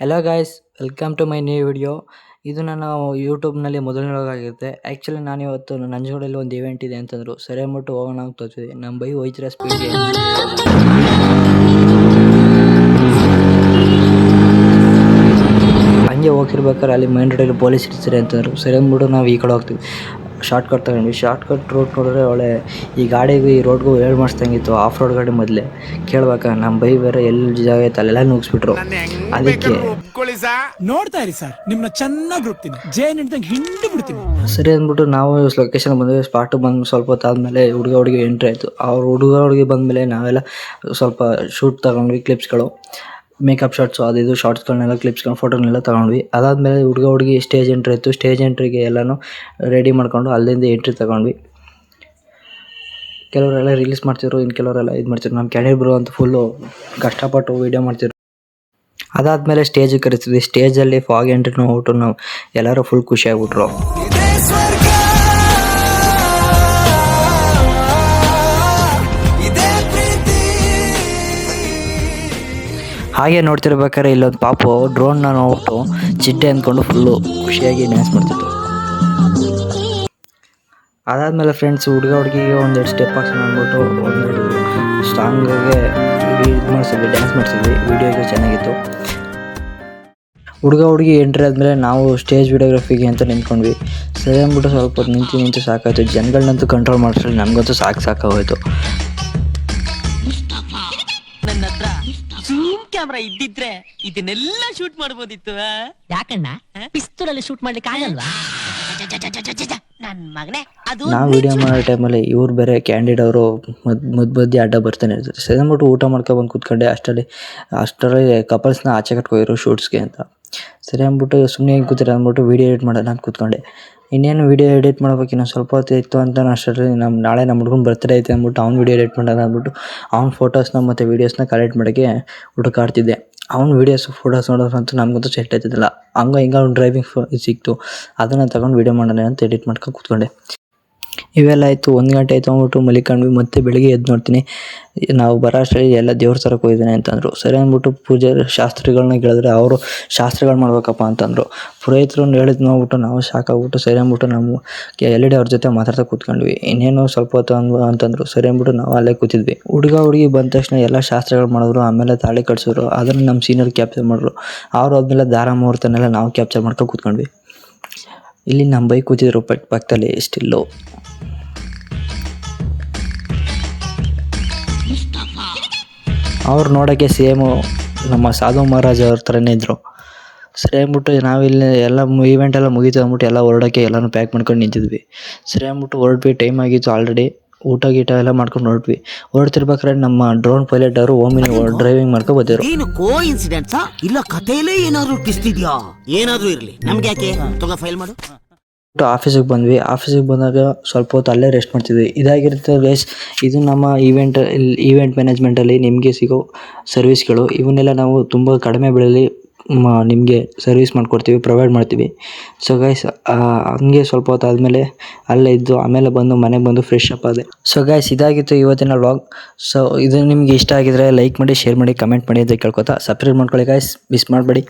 Hello guys, welcome to my new video. ಇದು ನನ್ನ ಯೂಟ್ಯೂಬ್ನಲ್ಲಿ ಮೊದಲನೇದಾಗಿರುತ್ತೆ. ಆ್ಯಕ್ಚುಲಿ ನಾನಿವತ್ತು ನಂಜನಗೂಡಲ್ಲಿ ಒಂದು ಇವೆಂಟ್ ಇದೆ ಅಂತಂದರು. ಸರಿ ಅಂದ್ಬಿಟ್ಟು ಹೋಗೋಣ ಅಂತ ತೋರಿಸಿದೆ. ನಮ್ಮ ಬೈ ಹೋಯ್ತಿರ ಸ್ಪೀಡ್ಗೆ ಹಂಗೆ ಹೋಗ್ತಿರ್ಬೇಕಾದ್ರೆ ಅಲ್ಲಿ ಮೈನ್ ರೋಡಲ್ಲಿ ಪೊಲೀಸ್ ಇರ್ತಾರೆ ಅಂತಂದರು. ಸರಿ ಅಂದ್ಬಿಟ್ಟು ನಾವು ಈ ಕಡೆ ಹೋಗ್ತೀವಿ. ಶಾರ್ಟ್ ಕಟ್ ತಗೊಂಡ್ವಿ. ಶಾರ್ಟ್ ಕಟ್ ರೋಡ್ ನೋಡಿದ್ರೆ ಒಳ್ಳೆ ಈ ಗಾಡಿಗೂ ಈ ರೋಡ್ಗೂ ಹೇಳಿ ಮಾಡಿಸ್ದಂಗಿತ್ತು. ಆಫ್ ರೋಡ್ ಗಾಡಿ ಮೊದಲೇ ಕೇಳ್ಬೇಕಾ, ನಮ್ಮ ಬೈ ಬೇರೆ ಎಲ್ಲಿ ಜಾಗ ಐತೆ ಅಲ್ಲೆಲ್ಲ ನುಗ್ಸ್ಬಿಟ್ರು. ಅದಕ್ಕೆ ನೋಡ್ತಾ ಇರಿ ಸರ್, ನಿಮ್ನ ಚೆನ್ನಾಗಿ ಹೋಗ್ತೀನಿ, ಜೇನ್ ಹಿಡ್ದಂಗೆ ಹಿಂಡಿ ಬಿಡ್ತೀನಿ. ಸರಿ ಅಂದ್ಬಿಟ್ಟು ನಾವು ಲೊಕೇಶನ್ ಬಂದ್ವಿ. ಸ್ಪಾಟ್ ಬಂದು ಸ್ವಲ್ಪ ಹೊತ್ತು ಆದಮೇಲೆ ಹುಡುಗಿ ಎಂಟ್ರಿ ಆಯಿತು. ಅವ್ರು ಹುಡುಗಿ ಬಂದಮೇಲೆ ನಾವೆಲ್ಲ ಸ್ವಲ್ಪ ಶೂಟ್ ತಗೊಂಡ್ವಿ, ಕ್ಲಿಪ್ಸ್ಗಳು, ಮೇಕಪ್ ಶಾರ್ಟ್ಸು ಅದು ಇದು ಶಾರ್ಟ್ಸ್ಗಳನ್ನೆಲ್ಲ ಕ್ಲಿಪ್ಸ್ಗಳು ಫೋಟೋನೆಲ್ಲ ತೊಗೊಂಡ್ವಿ. ಅದಾದಮೇಲೆ ಹುಡುಗಿ ಸ್ಟೇಜ್ ಎಂಟ್ರಿ ಇತ್ತು. ಸ್ಟೇಜ್ ಎಂಟ್ರಿಗೆ ಎಲ್ಲನೂ ರೆಡಿ ಮಾಡ್ಕೊಂಡು ಅಲ್ಲಿಂದ ಎಂಟ್ರಿ ತಗೊಂಡ್ವಿ. ಕೆಲವರೆಲ್ಲ ರೀಲ್ಸ್ ಮಾಡ್ತಿದ್ರು, ಇನ್ನು ಕೆಲವರೆಲ್ಲ ಇದು ಮಾಡ್ತಿದ್ರು. ನಮ್ಮ ಕ್ಯಾಡಿಬ್ರು ಅಂತ ಫುಲ್ಲು ಕಷ್ಟಪಟ್ಟು ವೀಡಿಯೋ ಮಾಡ್ತಿದ್ರು. ಅದಾದಮೇಲೆ ಸ್ಟೇಜಿಗೆ ಕರಿತಿದ್ವಿ. ಸ್ಟೇಜಲ್ಲಿ ಫಾಗ್ ಎಂಟ್ರಿ ನೋಡ್ಬಿಟ್ಟು ನಾವು ಎಲ್ಲರೂ ಫುಲ್ ಖುಷಿ ಆಗ್ಬಿಟ್ರು. ಹಾಗೆ ನೋಡ್ತಿರ್ಬೇಕಾದ್ರೆ ಇಲ್ಲೊಂದು ಪಾಪು ಡ್ರೋನ್ನ ನೋಡ್ಬಿಟ್ಟು ಚಿಟ್ಟೆ ಅಂದ್ಕೊಂಡು ಫುಲ್ಲು ಖುಷಿಯಾಗಿ ಡ್ಯಾನ್ಸ್ ಮಾಡ್ತಿತ್ತು. ಅದಾದಮೇಲೆ ಫ್ರೆಂಡ್ಸ್ ಹುಡುಗಿಗೆ ಒಂದೆರಡು ಸ್ಟೆಪ್ ಹಾಕ್ಸೋಣ ಅಂದ್ಬಿಟ್ಟು ಒಂದೆರಡು ಸಾಂಗ್ಗೆ ಇದು ಮಾಡಿಸಿದ್ವಿ, ಡ್ಯಾನ್ಸ್ ಮಾಡಿಸಿದ್ವಿ. ವೀಡಿಯೋಗೆ ಚೆನ್ನಾಗಿತ್ತು. ಹುಡುಗಿ ಎಂಟ್ರಿ ಆದಮೇಲೆ ನಾವು ಸ್ಟೇಜ್ ವಿಡಿಯೋಗ್ರಫಿಗೆ ಅಂತ ನಿಂತ್ಕೊಂಡ್ವಿ. ಸರಿ ಅಂದ್ಬಿಟ್ಟು ಸ್ವಲ್ಪ ಹೊತ್ತು ನಿಂತು ಸಾಕಾಯಿತು. ಜನಗಳನ್ನಂತೂ ಕಂಟ್ರೋಲ್ ಮಾಡಿಸ್ಲಿ, ನಮಗಂತೂ ಸಾಕಾಗೋಯ್ತು. ಕ್ಯಾಮ್ರಾ ಇದ್ದಿದ್ರೆ ಇದನ್ನೆಲ್ಲ ಶೂಟ್ ಮಾಡಬಹುದಿತ್ತು. ಯಾಕಣ್ಣ ಪಿಸ್ತೂಲಲ್ಲಿ ಶೂಟ್ ಮಾಡ್ಲಿಕ್ಕೆ ಆಗಲ್ವಾ? ನನ್ ಮಗನೇ, ಅದು ನಾವು ವಿಡಿಯೋ ಮಾಡೋ ಟೈಮಲ್ಲಿ ಇವ್ರು ಬೇರೆ ಕ್ಯಾಂಡಿಡ್ ಅವರು ಮಧ್ಯ ಅಡ್ಡ ಬರ್ತಾನೆ ಇರ್ತಾರೆ. ಸರಿ ಅಂದ್ಬಿಟ್ಟು ಊಟ ಮಾಡ್ಕೊಬಂದು ಕೂತ್ಕೊಂಡೆ. ಅಷ್ಟರಲ್ಲಿ ಕಪಲ್ಸ್ನ ಆಚೆ ಕಟ್ಕೋಗಿರೋ ಶೂಟ್ಸ್ಗೆ ಅಂತ. ಸರಿ ಅಂದ್ಬಿಟ್ಟು ಸುಮ್ಮನೆ ಹೆಂಗೆ ಕೂತಿರ ಅಂದ್ಬಿಟ್ಟು ವೀಡಿಯೋ ಎಡಿಟ್ ಮಾಡೋಣ ಅಂತ ಕೂತ್ಕೊಂಡೆ. ಇನ್ನೇನು ವೀಡಿಯೋ ಎಡಿಟ್ ಮಾಡ್ಬೇಕು, ಇನ್ನೊಂದು ಸ್ವಲ್ಪ ಹೊತ್ತು ಇತ್ತು ಅಂತ ಅಷ್ಟರಲ್ಲಿ ನಾಳೆ ನಮ್ಮ ಹುಡುಗನ ಬರ್ತ್ಡೇ ಐತೆ ಅಂದ್ಬಿಟ್ಟು ಅವ್ನು ವೀಡಿಯೋ ಎಡಿಟ್ ಮಾಡೋಣ ಅಂದ್ಬಿಟ್ಟು ಅವ್ನ ಫೋಟೋಸ್ನ ಮತ್ತು ವೀಡಿಯೋಸ್ನ ಕಲೆಕ್ಟ್ ಮಾಡೋಕ್ಕೆ ಹುಡುಕಾಡ್ತಿದ್ದೆ. ಅವ್ನು ವೀಡಿಯೋಸ್ ಫೋಟೋಸ್ ನೋಡೋದಂತೂ ನಮಗಂತೂ ಸೆಟ್ ಆಯ್ತಿದ್ದಿಲ್ಲ. ಹಿಂಗೆ ಅವ್ನು ಡ್ರೈವಿಂಗ್ ಸಿಕ್ತು, ಅದನ್ನು ತಗೊಂಡು ವೀಡಿಯೋ ಮಾಡೋಣ ಅಂತ ಎಡಿಟ್ ಮಾಡ್ಕೊಂಡು ಕೂತ್ಕೊಂಡೆ. ಇವೆಲ್ಲ ಆಯಿತು. 1 ಗಂಟೆ ಆಯಿತು ಅಂದ್ಬಿಟ್ಟು ಮಲಿಕೊಂಡ್ವಿ. ಮತ್ತೆ ಬೆಳಿಗ್ಗೆ ಎದ್ದು ನೋಡ್ತೀನಿ, ನಾವು ಬರೋ ಅಷ್ಟರಲ್ಲಿ ಎಲ್ಲ ದೇವ್ರ ಥರಕ್ಕೆ ಹೋಗಿದ್ದಾನೆ ಅಂತಂದರು. ಸರಿ ಅಂದ್ಬಿಟ್ಟು ಪೂಜೆ ಶಾಸ್ತ್ರಿಗಳನ್ನ ಕೇಳಿದ್ರೆ ಅವರು ಶಾಸ್ತ್ರಗಳು ಮಾಡ್ಬೇಕಪ್ಪ ಅಂತಂದರು. ಪುರೋಹಿತರನ್ನು ಹೇಳಿದ್ ನೋಡ್ಬಿಟ್ಟು ನಾವು ಸಾಕಾಗ್ಬಿಟ್ಟು ಸರಿ ಅಂದ್ಬಿಟ್ಟು ನಾವು LED ಅವ್ರ ಜೊತೆ ಮಾತಾಡ್ತಾ ಕೂತ್ಕೊಂಡ್ವಿ. ಇನ್ನೇನು ಸ್ವಲ್ಪ ಹೊತ್ತು ಅಂತಂದರು. ಸರಿ ಅಂದ್ಬಿಟ್ಟು ನಾವು ಅಲ್ಲೇ ಕೂತಿದ್ವಿ. ಹುಡುಗಿ ಬಂದ ತಕ್ಷಣ ಎಲ್ಲ ಶಾಸ್ತ್ರಗಳು ಮಾಡಿದ್ರು. ಆಮೇಲೆ ತಾಳಿ ಕಟ್ಸಿದ್ರು. ಅದನ್ನು ನಮ್ಮ ಸೀನಿಯರ್ ಕ್ಯಾಪ್ಚರ್ ಮಾಡಿದ್ರು. ಅವರು ಆದಮೇಲೆ ದಾರ ಮುಹೂರ್ತನೆಲ್ಲ ನಾವು ಕ್ಯಾಪ್ಚರ್ ಮಾಡ್ಕೊಂಡು ಕೂತ್ಕೊಂಡ್ವಿ. ಇಲ್ಲಿ ನಮ್ಮ ಬೈ ಕೂತಿದ್ರು ಪಕ್ಕದಲ್ಲಿ ಸ್ಟಿಲ್ಲು. ಅವ್ರು ನೋಡೋಕ್ಕೆ ಸೇಮು ನಮ್ಮ ಸಾಧು ಮಹಾರಾಜ್ ಅವ್ರ ಥರನೇ ಇದ್ದರು. ಸರಿ ಅಂದ್ಬಿಟ್ಟು ನಾವಿಲ್ಲಿ ಎಲ್ಲ ಈವೆಂಟ್ ಎಲ್ಲ ಮುಗೀತು ಅಂದ್ಬಿಟ್ಟು ಎಲ್ಲ ಹೊರಡೋಕ್ಕೆ ಎಲ್ಲನೂ ಪ್ಯಾಕ್ ಮಾಡ್ಕೊಂಡು ನಿಂತಿದ್ವಿ. ಸರಿ ಅಂದ್ಬಿಟ್ಟು ಹೊರಟ್ವಿ. ಟೈಮ್ ಆಗಿತ್ತು ಆಲ್ರೆಡಿ. ಊಟ ಎಲ್ಲ ಮಾಡ್ಕೊಂಡು ಹೊರಡ್ತಿರ್ಬೇಕಾದ್ರೆ ನಮ್ಮ ಡ್ರೋನ್ ಪೈಲಟ್ ಅವರು ಓಮಿನಿ ಡ್ರೈವಿಂಗ್ ಮಾಡ್ಕೊಂಡು ಬಂದಿದ್ರು. ಏನು ಕೋ ಇನ್ಸಿಡೆಂಟ್ಸಾ ಇಲ್ಲ ಕಥೆಯಲ್ಲೇ ಏನಾದ್ರು ಟ್ವಿಸ್ಟ್ ಇದೆಯಾ? ಏನಾದ್ರೂ ಇರಲಿ, ನಮ್ಗೆ ಯಾಕೆ ತಗೋ ಫೈಲ್ ಮಾಡು. ಆಫೀಸಿಗೆ ಬಂದ್ವಿ. ಆಫೀಸಿಗೆ ಬಂದಾಗ ಸ್ವಲ್ಪ ಹೊತ್ತು ಅಲ್ಲೇ ರೆಸ್ಟ್ ಮಾಡ್ತಿದ್ವಿ. ಇದಾಗಿರುತ್ತೆ ಗೈಸ್, ಇದು ನಮ್ಮ ಈವೆಂಟ್ ಮ್ಯಾನೇಜ್ಮೆಂಟಲ್ಲಿ ನಿಮಗೆ ಸಿಗೋ ಸರ್ವಿಸ್ಗಳು. ಇವನ್ನೆಲ್ಲ ನಾವು ತುಂಬ ಕಡಿಮೆ ಬೆಲೆಯಲ್ಲಿ ನಿಮಗೆ ಸರ್ವಿಸ್ ಮಾಡಿಕೊಡ್ತೀವಿ, ಪ್ರೊವೈಡ್ ಮಾಡ್ತೀವಿ. ಸೊ ಗೈಸ್, ಹಂಗೆ ಸ್ವಲ್ಪ ಹೊತ್ತು ಆದಮೇಲೆ ಅಲ್ಲೇ ಇದ್ದು ಆಮೇಲೆ ಬಂದು ಮನೆಗೆ ಬಂದು ಫ್ರೆಶ್ ಅಪ್ ಆದೆ. ಸೊ ಗೈಸ್, ಇದಾಗಿತ್ತು ಇವತ್ತಿನ ವ್ಲಾಗ್. ಸೊ ಇದು ನಿಮಗೆ ಇಷ್ಟ ಆಗಿದ್ರೆ ಲೈಕ್ ಮಾಡಿ, ಶೇರ್ ಮಾಡಿ, ಕಮೆಂಟ್ ಮಾಡಿ ಅಂತ ಕೇಳ್ಕೊತಾ ಸಬ್ಸ್ಕ್ರೈಬ್ ಮಾಡ್ಕೊಳ್ಳಿ ಗೈಸ್, ಮಿಸ್ ಮಾಡಬೇಡಿ.